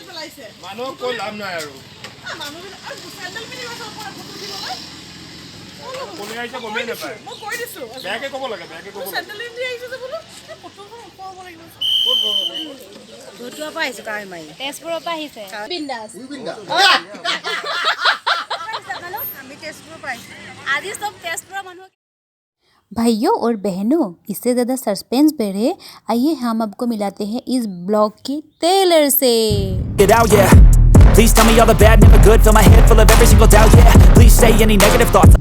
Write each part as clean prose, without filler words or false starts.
মানুহ কৈ লাভ নাই আৰু কোনে আহিছে গমেই নাপায় বেয়াকে ক'ব লাগে বেয়াকে ক'ব ভতুৱাৰ পৰা আহিছো কাৱৈ মাৰি তেজপুৰৰ পৰা আহিছে বিন্দাস আমি তেজপুৰৰ পৰা আহিছো আজি চব তেজপুৰৰ মানুহ। भाइयों और बहनों, इससे ज़्यादा सस्पेंस बढ़े, आइए हम आपको मिलाते हैं इस ब्लॉग के ट्रेलर से। Get out, yeah. Please tell me all the bad, never good. Fill my head full of every single doubt, yeah. Please say any negative thoughts.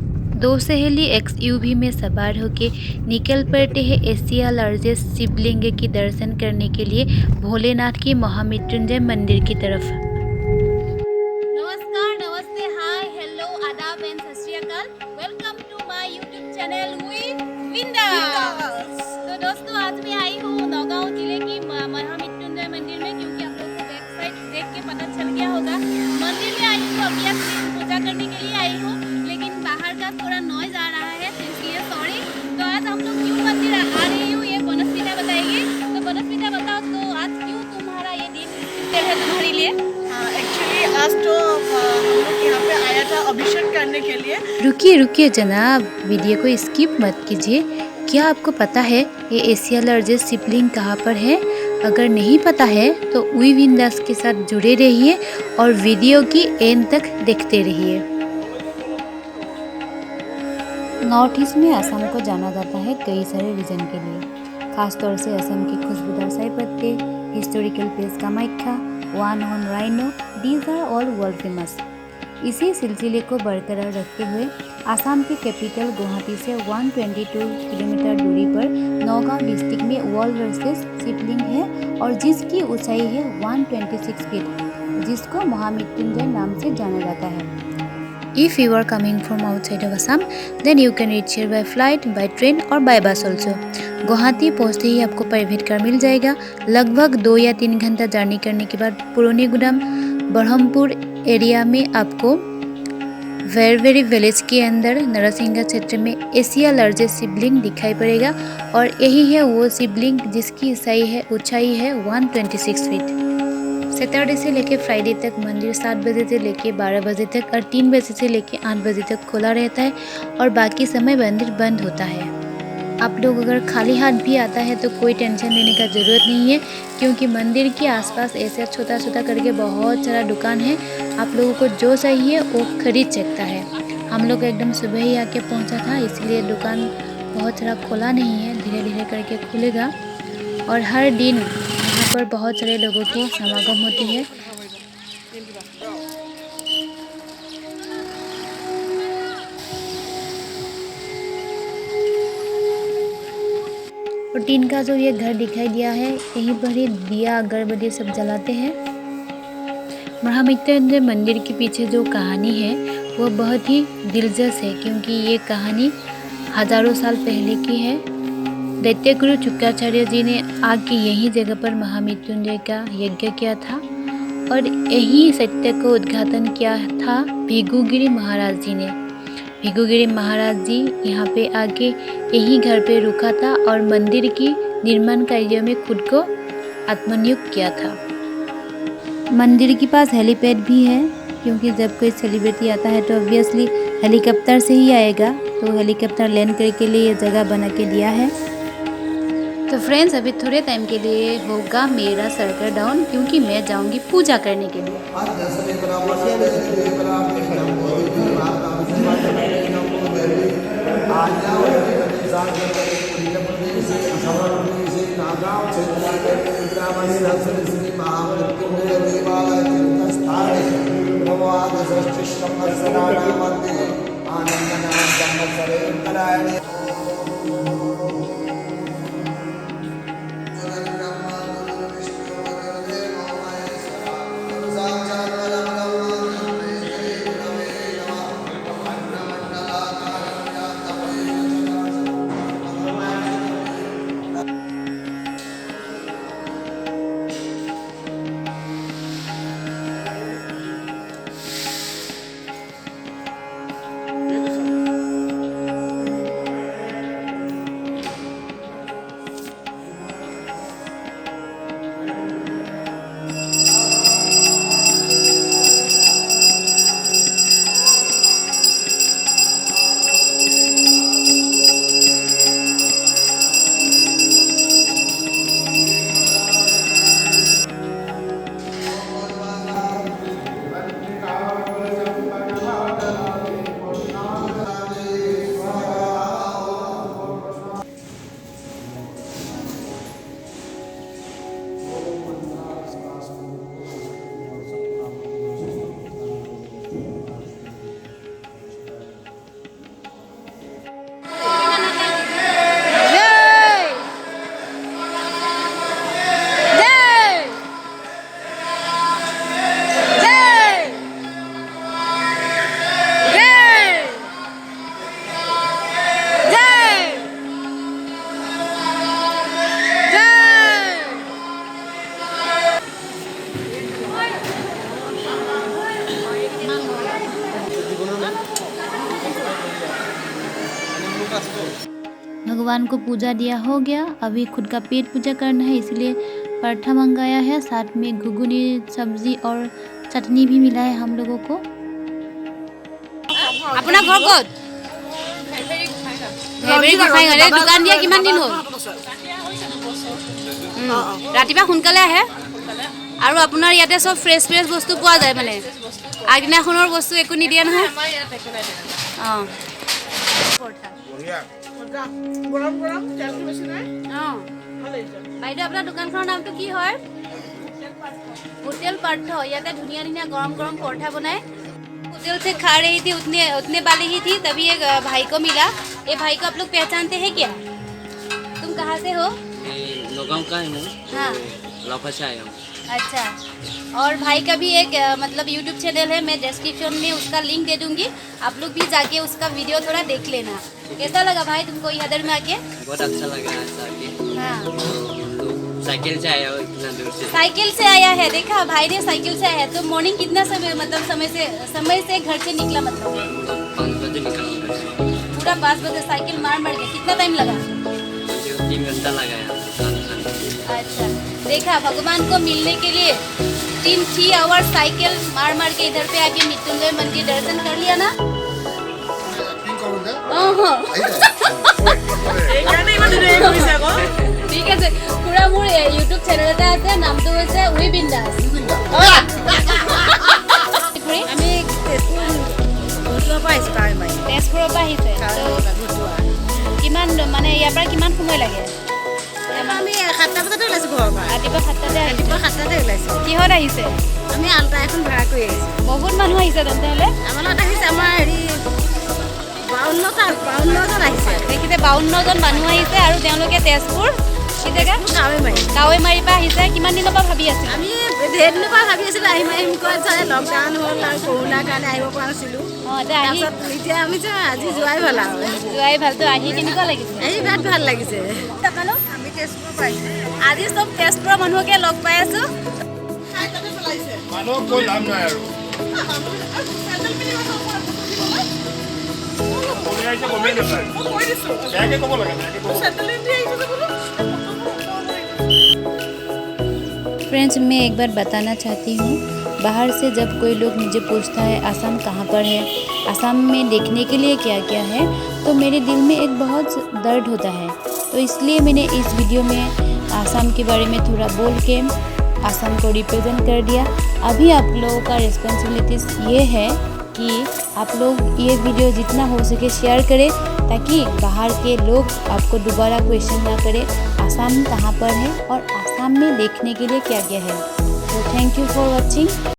दो सहेली XUV में सवार होकर निकल पड़ते हैं एशिया लार्जेस्ट शिवलिंग की दर्शन करने के लिए भोलेनाथ की महामृत्युंजय मंदिर की तरफ। नमस्कार, नमस्ते, हाय, हेलो, आदाब and Sat Shri Akal. Welcome to my YouTube channel with विंदास। तो दोस्तों आज मैं आई हूँ नौगांव जिले की महामृत्युंजय मंदिर में, क्योंकि आप लोगों को बैक साइड देख के पता चल गया होगा। मंदिर में आई हूँ ऑब्वियसली पूजा करने के लिए आई हूँ, लेकिन बाहर का थोड़ा नॉइज आ रहा है तो इसलिए सॉरी। तो आज हम लोग क्यों मंदिर आ रही हूँ ये बनस्मिता बताएगी। तो बनस्मिता बताओ तो आज क्यों तुम्हारा ये दिन स्पेशल है तुम्हारे लिए। एक्चुअली आज तो हम लोग यहाँ पे आया था अभिषेक करने के लिए। रुकिए जनाब, वीडियो को स्किप मत कीजिए। क्या आपको पता है ये एशिया लार्जेस्ट शिवलिंग कहाँ पर है? अगर नहीं पता है तो वी विंदास के साथ जुड़े रहिए और वीडियो की एंड तक देखते रहिए। नॉर्थ ईस्ट में असम को जाना जाता है कई सारे रीजन के लिए, खासतौर से असम के खुशबूदार चाय पत्ते, historical place Kamakhya, one horn rhino, these are all world famous. इसी सिलसिले को बरकरार रखते हुए आसाम के कैपिटल गुवाहाटी से 122 किलोमीटर दूरी पर नौगांव डिस्ट्रिक्ट में वॉल वर्सेस शिवलिंग है और जिसकी ऊंचाई है 126 फीट, जिसको महामृत्युंजय नाम से जाना जाता है। If you are coming from outside of Assam, then you can reach here by flight, by train और by bus also. गुवाहाटी पहुँचते ही आपको प्राइवेट कार मिल जाएगा। लगभग 2 या 3 घंटा जर्नी करने के बाद पुरानी गुदाम ब्रह्मपुर एरिया में आपको वेरवेरी विलेज के अंदर नरसिंगा क्षेत्र में एशिया लार्जेस्ट शिवलिंग दिखाई पड़ेगा और यही है वो शिवलिंग जिसकी ऊंचाई है 126 फीट। सैटरडे से लेके फ्राइडे तक मंदिर 7 बजे से लेके 12 बजे तक और 3 बजे से लेके 8 बजे तक खुला रहता है और बाकी समय मंदिर बंद होता है। आप लोग अगर खाली हाथ भी आता है तो कोई टेंशन लेने का ज़रूरत नहीं है, क्योंकि मंदिर के आसपास ऐसे छोटा छोटा करके बहुत सारा दुकान है। आप लोगों को जो चाहिए वो खरीद सकता है। हम लोग एकदम सुबह ही आके पहुंचा था, इसलिए दुकान बहुत सारा खुला नहीं है, धीरे धीरे करके खुलेगा। और हर दिन यहाँ पर बहुत सारे लोगों की समागम होती है। और टीन का जो ये घर दिखाई दिया है, यहीं पर ही दिया अगरबत्ती सब जलाते हैं। महामृत्युंजय मंदिर के पीछे जो कहानी है वो बहुत ही दिलचस्प है, क्योंकि ये कहानी हजारों साल पहले की है। दैत्य गुरु शुक्राचार्य जी ने आके यही जगह पर महामृत्युंजय का यज्ञ किया था और यही सत्य को उद्घाटन किया था भिगुगिरी महाराज जी ने। भिगुगिरी महाराज जी यहाँ पे आके यही घर पे रुका था और मंदिर की निर्माण कार्य में खुद को आत्मनियुक्त किया था। मंदिर के पास हेलीपैड भी है, क्योंकि जब कोई सेलिब्रिटी आता है तो ऑब्वियसली हेलीकॉप्टर से ही आएगा, तो हेलीकॉप्टर लैंड करने के लिए ये जगह बना के दिया है। तो फ्रेंड्स, अभी थोड़े टाइम के लिए होगा मेरा सर्कल डाउन, क्योंकि मैं जाऊंगी पूजा करने के लिए। भगवान को पूजा दिया हो गया। अभी खुद का पेट पूजा करना है, इसलिए पराठा मंगाया है, साथ में घुगनी सब्जी और चटनी भी मिला है हम लोगों को। अपना घर कत भेबेरी गोसाईगाঁৱত দোকান দিয়া কিমান দিন হ'ল? ৰাতিপুৱা সোনকালে আহে আৰু আপোনাৰ ইয়াতে সব ফ্ৰেছ বস্তু পোৱা যায় মানে আগদিনাখনৰ বস্তু একো নিদিয়ে নহয়। অঁ গৰম গৰম তেলটো বেছি নাই। অঁ বাইদেউ আপোনাৰ দোকানখনৰ নামটো কি হয়? হোটেল পাৰ্থ। ইয়াতে ধুনীয়া ধুনীয়া गरम गरम पराठा बनाए। होटल से खा रही थी, उतने वाली ही थी, तभी एक भाई को मिला। ये भाई को आप लोग पहचानते हैं क्या? तुम कहाँ से हो? नौगांव का है मैं। हाँ लाफा से आया हूँ। अच्छा, और भाई का भी एक मतलब यूट्यूब चैनल है, मैं डिस्क्रिप्शन में उसका लिंक दे दूंगी, आप लोग भी जाके उसका वीडियो थोड़ा देख लेना। कैसा लगा भाई तुमको इधर में आके? बहुत अच्छा लगा ऐसा आके। हाँ तो साइकिल से आया हूँ इतना दूर से। साइकिल से आया है, देखा भाई ने साइकिल से आया है। तो मॉर्निंग कितना समय मतलब समय से घर से निकला मतलब? तो 5 बजे निकला हूँ घर से। पूरा 5 बजे साइकिल मार के कितना टाइम लगा? मुझे 3 घंटा लगा है। अच्छा, देखा भगवान को मिलने के लिए 3 आवर्स साइकिल मार के इधर पे आके मृत्युंजय मंदिर दर्शन कर लिया ना। ঠিক আছে পুরা মোৰ ইউটিউব চেনেল এটা আছে, নামটো হৈছে উই বিন্দাস। আমি তেজপুৰৰ পৰা আহিছোঁ, কাৱৈমাৰী। তেজপুৰৰ পৰা আহিছে। কিমান মানে ইয়াৰ পৰা কিমান সময় লাগে? আমি 7টা বজাতে ওলাইছোঁ ঘৰৰ পৰা। ৰাতিপুৱা 7টাতে আহিছে। ৰাতিপুৱা 7টাতে ওলাইছোঁ। কিহত আহিছে? আমি আল্ট্ৰা এখন ভাড়া কৰি আহিছোঁ। বহুত মানুহ আহিছে তেন্তে। আমাৰ লগত আহিছে আমাৰ 52জন আহিছে। দেখিছে 52জন মানুহ আহিছে আৰু তেওঁলোকে তেজপুৰ কি জেগা? কাৱৈমাৰীৰ পৰা আহিছে। কিমান দিনৰ পৰা ভাবি আছিল? আমি ধেৰ দিনৰ পৰা ভাবি আছিলোঁ আহিম কৈ লকডাউন হ'ল আৰু কৰোণাৰ কাৰণে আহিব পৰা নাছিলোঁ। অঁ এতিয়া আমি আজি যোৱাই ভাল আৰু। যোৱাই ভাল। তো আহি কেনেকুৱা লাগিছে? আহি বিৰাট ভাল লাগিছে। আমি তেজপুৰৰ পৰা আহিছোঁ। আজি চব তেজপুৰৰ মানুহকে লগ পাই আছোঁ। মানুহক কৈ লাভ নাই আৰু কোনে আহিছে গমেই নাপায়। বেয়াকে ক'ব লাগে, বেয়াকে ক'ব লাগে। फ्रेंड्स, मैं एक बार बताना चाहती हूँ, बाहर से जब कोई लोग मुझे पूछता है आसाम कहाँ पर है, आसाम में देखने के लिए क्या क्या है, तो मेरे दिल में एक बहुत दर्द होता है। तो इसलिए मैंने इस वीडियो में आसाम के बारे में थोड़ा बोल के आसाम को रिप्रेजेंट कर दिया। अभी आप लोगों का रिस्पॉन्सिबिलिटीज़ ये है कि आप लोग ये वीडियो जितना हो सके शेयर करें, ताकि बाहर के लोग आपको दोबारा क्वेश्चन ना करें आसाम कहाँ पर है और आसाम में देखने के लिए क्या क्या है। तो थैंक यू फॉर वॉचिंग।